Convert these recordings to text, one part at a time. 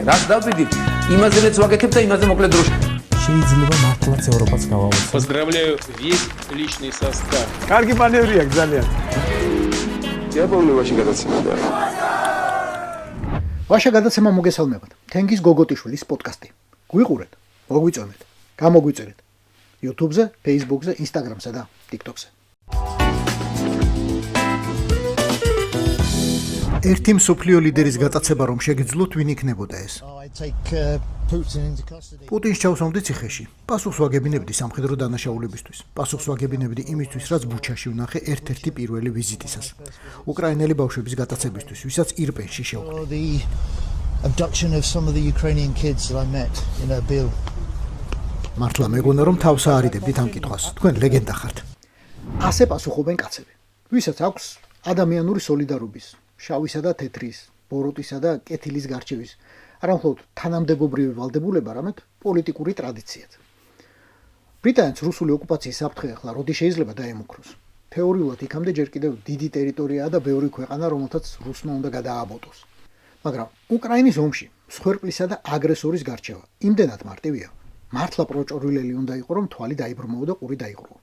რას დავბედით, იმაზე რაც ვაკეთებ და იმაზე მოკლედ დროში. შეიძლება მართლაც ევროპაც გავავოცოთ. Поздравляю весь личный состав. კარგი მანევრია ძალიან. დიაბოლოვაში გადაცემდა. ვაშა გადაცემა მოგესალმებათ. თენგის გოგოტიშვილის პოდკასტი. გვიყურეთ, მოგვიწონეთ, გამოგვიწერეთ. YouTube-ზე, Facebook-ზე, Instagram-ზე და TikTok-ზე. ერთი მსოფლიო ლიდერის გატაცება რომ შეგიძლოთ ვინ იქნებოდა ეს? პუტინს ჩავსვამდი ციხეში. პასუხს ვაგებინებდი სამხედრო დანაშაულებისთვის. პასუხს ვაგებინებდი იმისთვის, რაც ბუჩაში ვნახე ერთ-ერთი პირველი ვიზიტისას. უკრაინელი ბავშვების გატაცებისთვის, ვისაც ირპენში შევხვდი. მართლა მეგონა რომ თავს აარიდებდით ამ კითხვას. თქვენ ლეგენდა ხართ. ასე პასუხობენ კაცები, ვისაც აქვს ადამიანური სოლიდარობის, შავისა და თეთრის, ბოროტისა და კეთილის გარჩევის, არა მხოლოდ თანამდებობრივი ვალდებულება, არამედ პოლიტიკური ტრადიციაც. ბრიტანეთს რუსული ოკუპაციის საფრთხე ახლა როდი შეიძლება დაემუქროს. თეორიულად იქამდე ჯერ კიდევ დიდი ტერიტორიაა და ბევრი ქვეყანა, რომელთაც რუსმა უნდა გადააბოტოს. მაგრამ უკრაინის ომში მსხვერპლისა და აგრესორის გარჩევა იმდენად მარტივია. მართლა პროჭორილელი უნდა იყო, რომ თვალი დაიბრმოო და ყური დაიყრუო.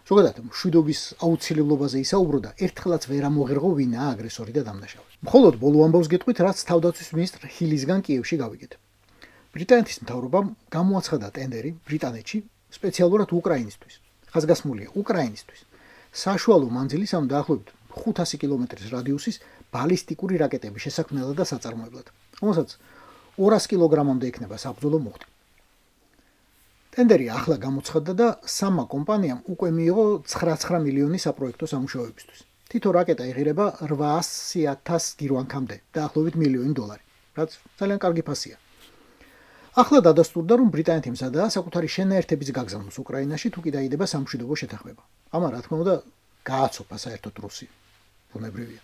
ზოგადად მშვიდობის აუცილებლობაზე ისაუბრო და ერთხელაც ვერ ამოღერღო ვინაა აგრესორი და დამნაშავე. მხოლოდ ბოლო ამბავს გეტყვით, რაც თავდაცვის მინისტრ ჰილისგან კიევში გავიგეთ. ბრიტანეთის მთავრობამ გამოაცხადა ტენდერი ბრიტანეთში სპეციალურად უკრაინისთვის. ხაზგასმულია უკრაინისთვის. საშუალო მანძილის ამ დაახლოებით 500 კილომეტრის რადიუსის ბალისტიკური რაკეტების შესაქმნელად და საწარმოებლად, რომელსაც 200 კილოგრამამდე ექნება საბრძოლო მუხტი. ტენდერი ახლა გამოცხადდა და სამმა კომპანიამ უკვე მიიღო 9 მილიონი საპროექტო სამუშაოებისთვის. თითო რაკეტა იღირება 800,000 გირვანქამდე, დაახლოებით $1,000,000, რაც ძალიან კარგი ფასია. ახლა დადასტურდა, რომ ბრიტანეთი მზადაა საკუთარი შენაერთების გაგზავნოს უკრაინაში, თუ კი დაიდება სამშვიდობო შეთანხმება. ამან რა თქმა უნდა გააცოფა საერთოდ რუსი. ბუნებრივია.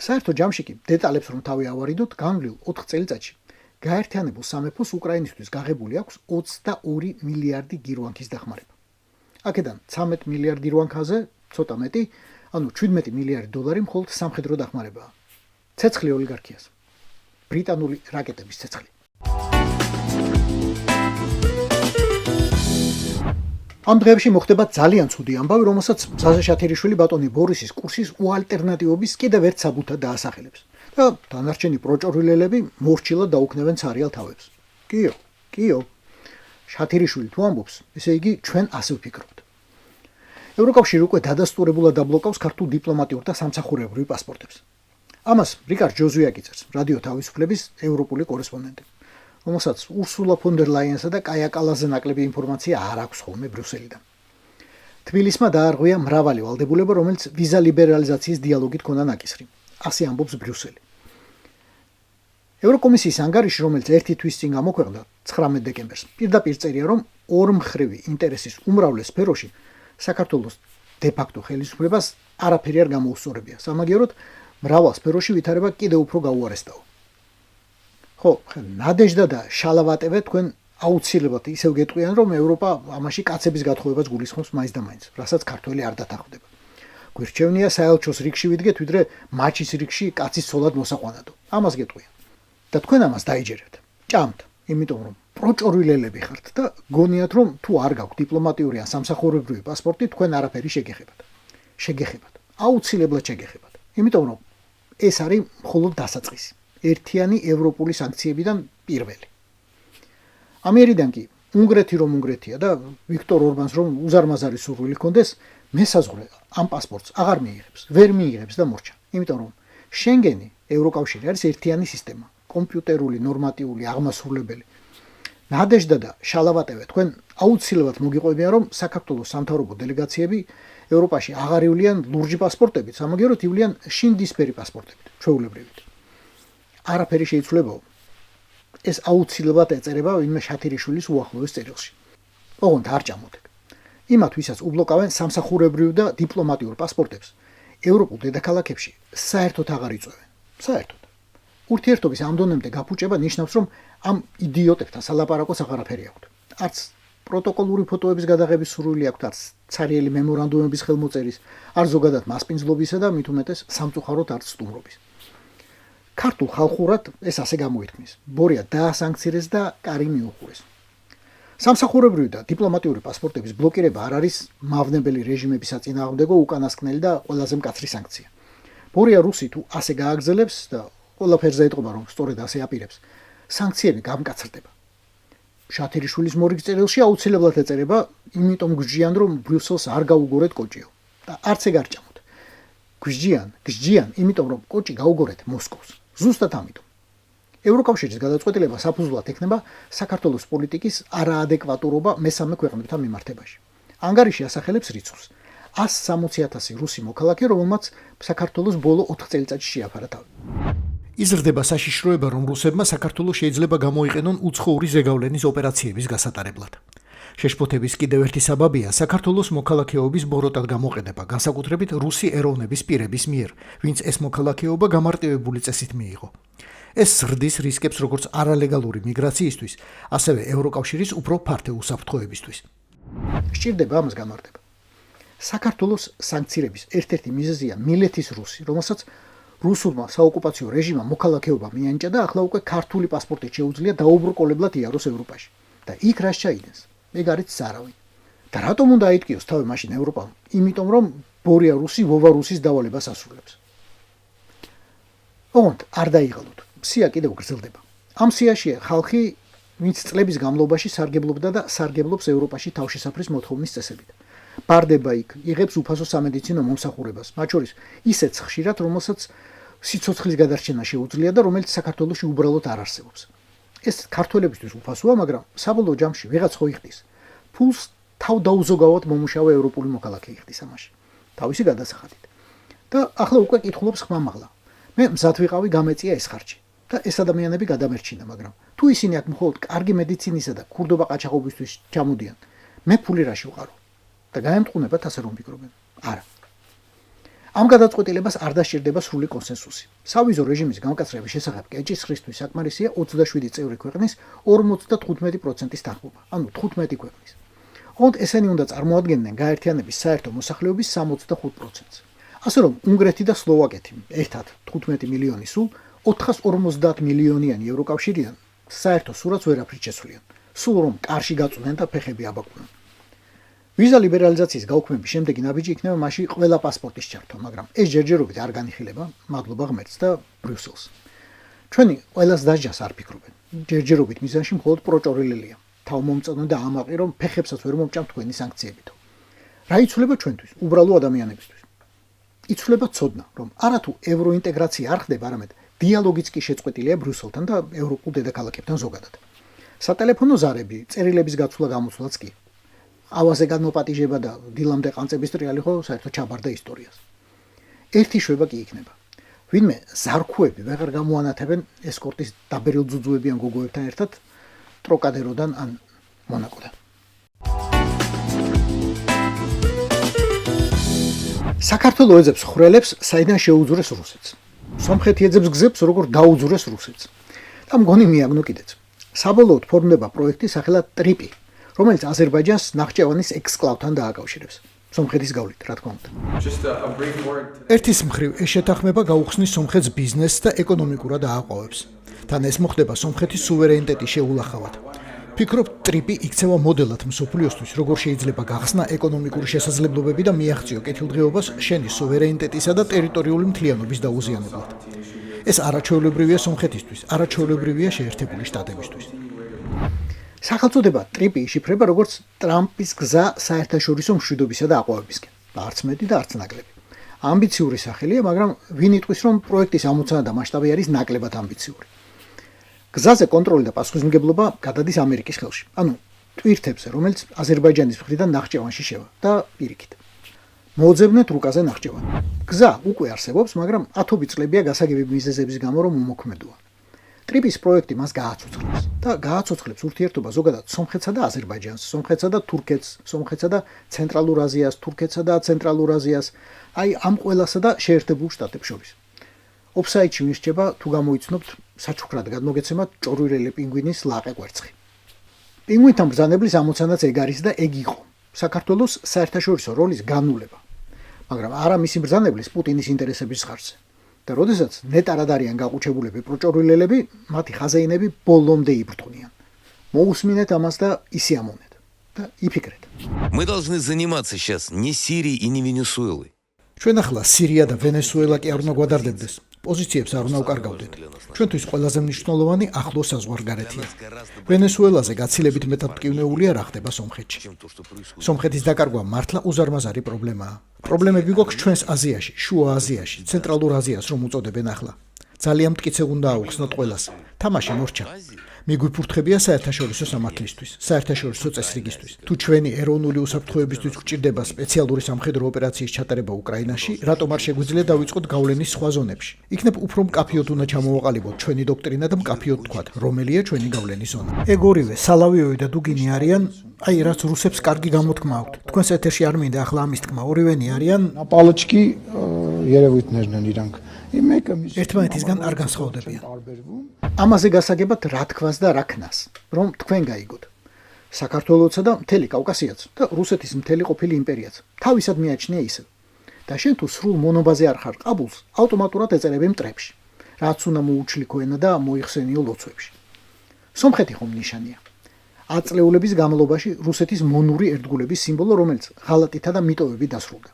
საერთო ჯამში კი დეტალებს რომ თავი ავარიდოთ, განვლილ 4 წელიწადში გაერთიანებულ სამეფოს უკრაინისთვის გაღებული აქვს 22 მილიარდი გირვანქის დახმარება. აქედან 13 მილიარდი გირვანქაზე ცოტა მეტი, ანუ 17 მილიარდი დოლარი მხოლოდ სამხედრო დახმარებაა. ცეცხლი ოლიგარქიას. ბრიტანული რაკეტების ცეცხლი. ამ დღეებში მოხდება ძალიან ცუდი ამბავი, რომელსაც მზაზე შათერიშვილი ბატონი ბორისის კურსის უალტერნატივობის კიდევ ერთ საბუთად დაასახელებს. და დანარჩენი პროჭორილელები მორჩილად დაუქნევენ ცარიალ თავებს. კიო. შათერიშვილი თუ ამბობს, ესე იგი ჩვენ ასე ვფიქრობთ. ევროკავშირი უკვე დადასტურებულად დაბლოკავს ქართულ დიპლომატიურ და სამსახურებრივ პასპორტებს. ამას რიკარდ ჯოზუი აკიცებს, რადიო თავისუფლების ევროპული კორესპონდენტი, რომელსაც ურსულა ფონ დერ ლაიენსა და კაია კალაზე ნაკლები ინფორმაცია არ აქვს ხოლმე ბრიუსელიდან. თბილისმა დაარღვია მრავალი ვალდებულება, რომელიც ვიზა ლიბერალიზაციის დიალოგით ქონდა ნაკისრი. ასე ამბობს ბრიუსელი. ევროკომისიის ანგარიში, რომელიც ერთი თვის წინ გამოქვეყნდა 19 დეკემბერს, პირდაპირ წერია, რომ ორმხრივი ინტერესის უმრავლეს სფეროში საქართველოს დე-ფაქტო ხელისუფლებას არაფერი არ გამოუსწორებია. სამაგიეროდ, მრავალ სფეროში ვითარება კიდევ უფრო გაუარესტაო. ხო, ნადეჟდა და შალავატევე თქვენ აუცილებლად ისევ გეტყვიან, რომ ევროპა ამაში კაცების გათხოვებას გულისხმობს მაინც და მაინც, რასაც ქართველი არ დათანხმდება. გვირჩევნია საელჩოს რიგში ვიდგეთ, ვიდრე მაჩის რიგში კაცის ცოლად მოსაყვანადო. ამას გეტყვიან. და თქვენ ამას დაიჯერებთ. ჭამთ, იმიტომ რომ პროჭორილელები ხართ და გონიათ, რომ თუ არ გაქვთ დიპლომატიური ან სამსახურებრივი პასპორტი, თქვენ არაფერი შეგეხებათ. აუცილებლად შეგეხებათ. იმიტომ რომ ეს არის მხოლოდ დასაწყისი. ერთიანი ევროპული სანქციებიდან პირველი. ამერიდან კი უნგრეთი რომ უნგრეთია და ვიქტორ ორბანს რომ უზარმაზარი სურვილი ჰქონდეს, მესაზღვრე ამ პასპორტს აღარ მიიღებს, ვერ მიიღებს და მორჩა. იმიტომ რომ შენგენი ევროკავშირი არის ერთიანი სისტემა, კომპიუტერული, ნორმატიული, აღმასრულებელი. ნადეჟდა და შალავატევე თქვენ აუცილებლად მოგიყვებიან, რომ საქართველოს სამთავრობო დელეგაციები ევროპაში აღარ ივლიან ლურჯი პასპორტებით, სამაგიეროდ ივლიან შინდისფერი პასპორტებით, ჩვეულებრივით. არაფერი შეიცვლებაო. ეს აუცილებლად ეწერება ვინმე შათერიშვილის უახლოეს წერილში. ოღონდ არ ჭამოდეთ. იმათ, ვისაც უბლოკავენ სამსახურებრივ და დიპლომატიურ პასპორტებს, ევროპულ დედაქალაქებში საერთოდ აღარ იწვევენ. საერთოდ. ურთიერთობის ამ დონემდე გაფუჭება ნიშნავს, რომ ამ იდიოტებთან სალაპარაკოს აღარაფერი აქვთ. არც პროტოკოლური ფოტოების გადაღების სურვილი აქვთ, არც ცარიელი მემორანდუმების ხელმოწერის, არ ზოგადად მასპინძლობისა და მით უმეტეს სამწუხაროდ არც სტუმრობის. ქართულ ხალხურად ეს ასე გამოითქმის. ბორია დაასანქცირეს და კარი მიუხურეს. სამსახურებრივი და დიპლომატიური პასპორტების ბლოკირება არ არის მავნებელი რეჟიმების საწინააღმდეგო უკანასკნელი და ყველაზე მკაცრი სანქცია. ბორია რუსი თუ ასე გააგრძელებს და ყველაფერზე ეტყობა რომ სწორედ ასე აპირებს, სანქციები გამკაცრდება. შათერიშვილის მორიგ წერილში აუცილებლად ეწერება, იმიტომ გვსჯიან რომ ბრიუსელს არ გაუგორეთ კოჭიო და არც ეგ არ ჭამოთ. გვსჯიან, იმიტომ რომ კოჭი გაუგორეთ მოსკოვს. ზუსტად ამიტომ. ევროკავშირის გადაწყვეტილება საფუძვლად ექნება საქართველოს პოლიტიკის არაადეკვატურობა მესამე ქვეყნებთან მიმართებაში. ანგარიში ასახელებს რიცხვს. 160,000 რუსი მოქალაქე, რომელმაც საქართველოს ბოლო 4 წელიწადში შეაფარა თავი. იზრდება საშიშროება, რომ რუსებმა საქართველოს შეიძლება გამოიყენონ უცხოური ზეგავლენის ოპერაციების გასატარებლად. შეშფოთების კიდევ ერთი საბაბია საქართველოს მოქალაქეობის ბოროტად გამოყენება, განსაკუთრებით რუსი ეროვნების პირების მიერ, ვინც ეს მოქალაქეობა გამარტივებული წესით მიიღო. ეს ზრდის რისკებს როგორც არალეგალური მიგრაციისთვის, ასევე ევროკავშირის უფრო ფართო უსაფრთხოებისთვის. სჭირდება ამას განმარტება. საქართველოს სანქციების ერთ-ერთი მიზეზია მილეთის რუსი, რომელსაც რუსულმა საოკუპაციო რეჟიმმა მოქალაქეობა მიანიჭა და ახლა უკვე ქართული პასპორტით შეუძლია დაუბრკოლებლად იაროს ევროპაში. და იქ რას ჩაიდენს? ეგ არის სარავინ. და რატომ უნდა აიტკიოს თავი მაშინ ევროპამ? იმიტომ რომ ბორია რუსი ვოვა რუსის დავალებას ასრულებს. ოღონდ არ დაიღალოთ. სია კიდევ გრძელდება. ამ სიაშია ხალხი, ვინც წლების განმავლობაში სარგებლობდა და სარგებლობს ევროპაში თავშესაფრის მოთხოვნის წესებით. ბარდება იქ, იღებს უფასო სამედიცინო მომსახურებას, მათ შორის ისეთ ხშირად, რომელსაც სიცოცხლის გადარჩენა შეუძლია და რომელიც საქართველოში უბრალოდ არ არსებობს. ეს ქართველებისთვის უფასოა, მაგრამ საბოლოო ჯამში ვიღაც ხო იხდის. ფულს თავდაუზოგავად მომუშავე ევროპული მოქალაქე იხდის ამაში. თავისი გადასახადით. და ახლა უკვე კითხულობს ხმამაღლა. მე მზად ვიყავი გამეწია ეს ხარჯი. და ეს ადამიანები გადამერჩინა, მაგრამ თუ ისინი აქ მხოლოდ კარგი მედიცინისა და ქურდობა ყაჩაღობისთვის ჩამოდიან, მე ფული რაში ვყარო? და გაემტყუნებათ ასე რომ ფიქრობენ. არა. ამ გადაწყვეტილებას არ დასჭირდება სრული კონსენსუსი. სავიზო რეჟიმის გამკაცრების შესახებ კეჭისხრისთვის საკმარისია 27 წევრი ქვეყნის 55%-ის თანხმობა, ანუ 15 ქვეყნის. ოღონდ ესენი უნდა წარმოადგენდნენ გაერთიანების საერთო მოსახლეობის 65%-ს. ასე რომ უნგრეთი და სლოვაკეთი ერთად 15 მილიონი სულ 450 მილიონიანი ევროკავშირიდან საერთო სურათს ვერაფრით შეცვლიან. სულ რომ კარში გაწვნენ და ფეხები აბაკვდნენ. ვიზა ლიბერალიზაციის გაუქმების შემდეგი ნაბიჯი იქნება მასში ყველა პასპორტის ჩართვა, მაგრამ ეს ჯერჯერობით არ განიხილება, მადლობა ღმერთს და ბრიუსელს. ჩვენი ყველას დასჯას არ ფიქრობენ. ჯერჯერობით მიზანში მხოლოდ პროჭორილელია. თავმომწონო და ამაყი რომ ფეხებსაც ვერ მომჭამ თქვენი სანქციებითო. რა იცვლება ჩვენთვის, უბრალო ადამიანებისთვის? იცვლება ცოდნა, რომ არათუ ევროინტეგრაცია არ ხდება, არამედ დიალოგიც კი შეწყვეტილია ბრიუსელთან და ევროპულ დედაქალაქებთან ზოგადად. სატელეფონო ზარები, წერილების გაცვლა გამოცვლაც კი. ავაზე განმოპატიჟება და დილამდე ყანწების ტრიალი ხო საერთოდ ჩაბარდა ისტორიას. ერთი შვება კი იქნება. ვინმე ზარქუები ვეღარ გამოანათებენ ესკორტის დაბერილ ძუძუებიან გოგოებთან ერთად ტროკადეროდან ან მონაკოდან. საქართველო ეძებს ხვრელებს, საიდან შეუძურეს რუსეთს. სომხეთი ეძებს გზებს, როგორ დაუძურეს რუსეთს. და მგონი მიაგნო კიდეც. საბოლოოდ ფორმდება პროექტი სახელად ტრიპი, რომელიც აზერბაიჯანს ნახჭევანის ექსკლავთან დააკავშირებს. სომხეთის გავლით, რა თქმა უნდა. ერთის მხრივ ეს შეთანხმება გაუხსნის სომხეთს ბიზნესს და ეკონომიკურად ააყვავებს. თან ეს მოხდება სომხეთის სუვერენიტეტის შეულახავად. ფიქრობ, ტრიპი იქცევა მოდელად მსოფლიოსთვის, როგორ შეიძლება გახსნა ეკონომიკური შესაძლებლობები და მიაღწიო კეთილდღეობას შენის სუვერენიტეტისა და ტერიტორიული მთლიანობის დაუზიანებლად. ეს არაჩვეულებრივია სომხეთისთვის, არაჩვეულებრივია შეერთებული შტატებისთვის. სახელწოდება ტრიპი იშიფრება როგორც ტრამპის გზა საერთაშორისო მშვიდობისა და აყვავებისკენ. არც მეტი და არც ნაკლები. ამბიციური სახელია, მაგრამ ვინ იტყვის, რომ პროექტის ამოცანა და მასშტაბი არის ნაკლებად ამბიციური. გზაზე კონტროლი და პასუხისმგებლობა გადადის ამერიკის ხელში. ანუ ტვირთებზე, რომელიც აზერბაიჯანის მხრიდან ნახჭევანში შევა და პირიქით. მოძებნეთ რუკაზე ნახჭევანი. გზა უკვე არსებობს, მაგრამ ათობით წლებია გასაგები მიზეზების გამო რომ უმოქმედოა. ტრიპის პროექტი მას გააცოცხლებს და გააცოცხლებს ურთიერთობა ზოგადად სომხეთსა და აზერბაიჯანს, სომხეთსა და თურქეთს, სომხეთსა და ცენტრალურ აზიას, თურქეთსა და ცენტრალურ აზიას, აი ამ ყველასა და შეერთებულ შტატებს შორის. ოფსაიდში მირჩება თუ გამოიცნობთ საჩუქრად გადმოგეცემათ ჭორვირელი პინგვინის ლაყე კვერცხი. პინგვინთან ბრძანებლის ამოცანაც ეგ არის და ეგ იყო. საქართველოს საერთაშორისო როლის განულება. მაგრამ არა მისი ბრძანებლის პუტინის ინტერესების ხარჯზე. და როდესაც ნეტარად არიან გაყუჩებულები პროჭორვილელები, მათი ხაზეინები ბოლომდე იბრძვნიან. მოусმინეთ ამას და ისიამოვნეთ და იფიქრეთ. Мы должны заниматься сейчас не Сирией и не Венесуэлой. ჩვენ ახლა სირია და ვენესუელა კი არ უნდა გვადარდებდეს. პოზიციებს არ უნდა უკარგავდეთ. ჩვენთვის ყველაზე მნიშვნელოვანი ახლო საზღვარგარეთია. ვენესუელაზე გაცილებით მეტად მტკივნეულია რა ხდება სომხეთში. სომხეთის დაკარგვა მართლა უზარმაზარი პრობლემაა. პრობლემები გვაქვს ჩვენს აზიაში, შუა აზიაში, ცენტრალურ აზიას რომ უწოდებენ ახლა. ძალიან მტკიცე უნდა აუხსნათ ყველას. თამაში მორჩა. მიგვიფურთხებია საერთაშორისო სამართლისთვის, საერთაშორისო წესრიგისთვის. თუ ჩვენი ეროვნული უსაფრთხოებისთვის გვჭირდება სპეციალური სამხედრო ოპერაციის ჩატარება უკრაინაში, რატომ არ შეგვიძლია დავიწყოთ გავლენის სხვა ზონებში? იქნებ უფრო მკაფიოდ უნდა ჩამოვაყალიბოთ ჩვენი დოქტრინა და მკაფიოდ თქვათ, რომელია ჩვენი გავლენის ზონა. ეგ ორივე, სალავიოვი და დუგინი არიან, აი რაც რუსებს კარგი გამოთქმა აქვთ. თქვენს ეთერში არ მინდა ახლა ამის თქმა, ორივენი არიან Պալաչկի երևույթներն են իրանք։ Մեկը ერთმანეთისგან არ განსხვავდებიან. ამაზე გასაგებად რა თქვას და რა ქნას, რომ თქვენ გაიგოთ. საქართველოსა და მთელი კავკასიაც და რუსეთის მთელი ყოფილი იმპერიაც თავისად მიაჩნია ისევ. და შენ თუ სრულ მონობაზე არ ხარ ყაბულს, ავტომატურად ეწერები მტრებში, რაც უნდა მოუჩლიქო ენა და მოიხსენიო ლოცვებში. სომხეთი ხომ ნიშანია. აწლეულების განმავლობაში რუსეთის მონური ერთგულების სიმბოლო, რომელიც ღალატითა და მიტოვებით დასრულდა.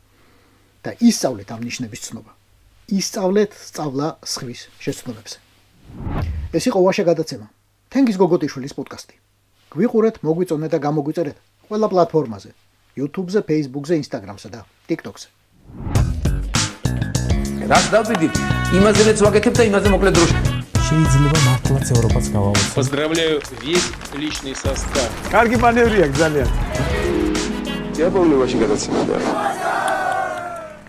და ისწავლეთ ამ ნიშნების ცნობა. ისწავლეთ სწავლა სხვის შეცნობებზე. ეს იყო ვაშა გადაცემა. თენგიზ გოგოტიშვილის პოდკასტი. გვიყურეთ, მოგვიწონეთ და გამოგვიწერეთ ყველა პლატფორმაზე: YouTube-ზე, Facebook-ზე, Instagram-სა და TikTok-ზე. რაც დავიდით, იმაზე რაც ვაკეთებ და იმაზე მოკლედ დროში. შეიძლება მართლაც ევროპაც გავაუწყოთ. Поздравляю весь личный состав. კარგი მანევრია ძალიან. Я помню очень гадаться.